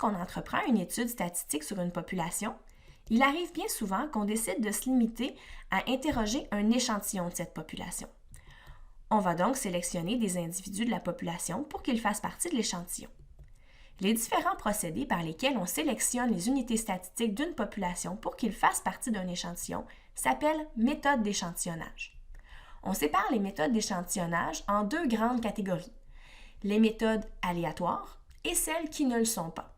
Lorsqu'on entreprend une étude statistique sur une population, il arrive bien souvent qu'on décide de se limiter à interroger un échantillon de cette population. On va donc sélectionner des individus de la population pour qu'ils fassent partie de l'échantillon. Les différents procédés par lesquels on sélectionne les unités statistiques d'une population pour qu'ils fassent partie d'un échantillon s'appellent méthodes d'échantillonnage. On sépare les méthodes d'échantillonnage en deux grandes catégories, les méthodes aléatoires et celles qui ne le sont pas.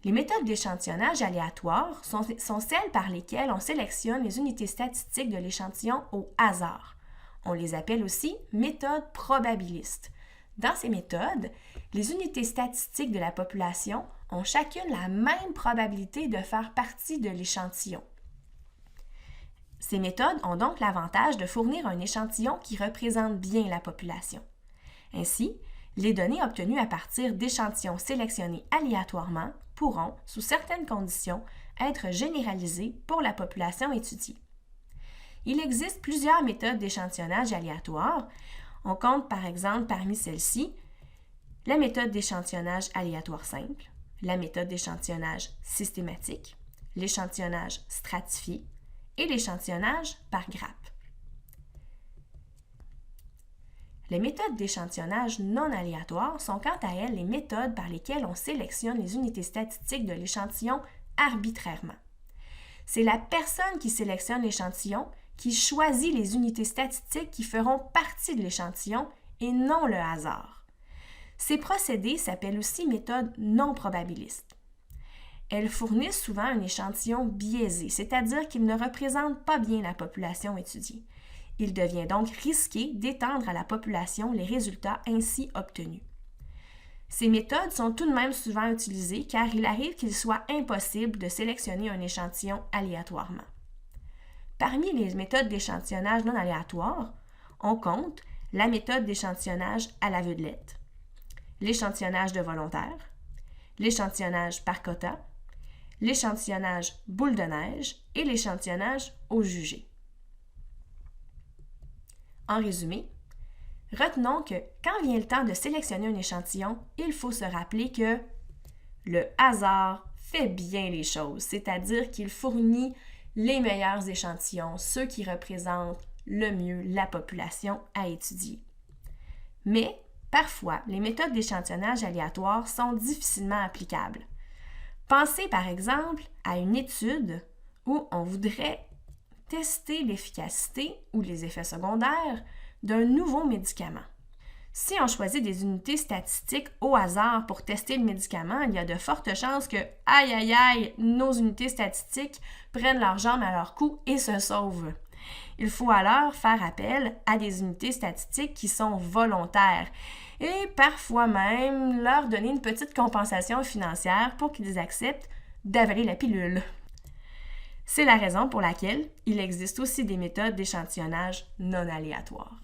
Les méthodes d'échantillonnage aléatoires sont celles par lesquelles on sélectionne les unités statistiques de l'échantillon au hasard. On les appelle aussi méthodes probabilistes. Dans ces méthodes, les unités statistiques de la population ont chacune la même probabilité de faire partie de l'échantillon. Ces méthodes ont donc l'avantage de fournir un échantillon qui représente bien la population. Ainsi, les données obtenues à partir d'échantillons sélectionnés aléatoirement pourront, sous certaines conditions, être généralisées pour la population étudiée. Il existe plusieurs méthodes d'échantillonnage aléatoire. On compte par exemple parmi celles-ci la méthode d'échantillonnage aléatoire simple, la méthode d'échantillonnage systématique, l'échantillonnage stratifié et l'échantillonnage par grappe. Les méthodes d'échantillonnage non aléatoires sont quant à elles les méthodes par lesquelles on sélectionne les unités statistiques de l'échantillon arbitrairement. C'est la personne qui sélectionne l'échantillon qui choisit les unités statistiques qui feront partie de l'échantillon et non le hasard. Ces procédés s'appellent aussi méthodes non probabilistes. Elles fournissent souvent un échantillon biaisé, c'est-à-dire qu'il ne représente pas bien la population étudiée. Il devient donc risqué d'étendre à la population les résultats ainsi obtenus. Ces méthodes sont tout de même souvent utilisées car il arrive qu'il soit impossible de sélectionner un échantillon aléatoirement. Parmi les méthodes d'échantillonnage non aléatoire, on compte la méthode d'échantillonnage à l'aveuglette, l'échantillonnage de volontaire, l'échantillonnage par quota, l'échantillonnage boule de neige et l'échantillonnage au jugé. En résumé, retenons que quand vient le temps de sélectionner un échantillon, il faut se rappeler que le hasard fait bien les choses, c'est-à-dire qu'il fournit les meilleurs échantillons, ceux qui représentent le mieux la population à étudier. Mais, parfois, les méthodes d'échantillonnage aléatoire sont difficilement applicables. Pensez par exemple à une étude où on voudrait tester l'efficacité ou les effets secondaires d'un nouveau médicament. Si on choisit des unités statistiques au hasard pour tester le médicament, il y a de fortes chances que, aïe aïe aïe, nos unités statistiques prennent leurs jambes à leur cou et se sauvent. Il faut alors faire appel à des unités statistiques qui sont volontaires et parfois même leur donner une petite compensation financière pour qu'ils acceptent d'avaler la pilule. C'est la raison pour laquelle il existe aussi des méthodes d'échantillonnage non aléatoires.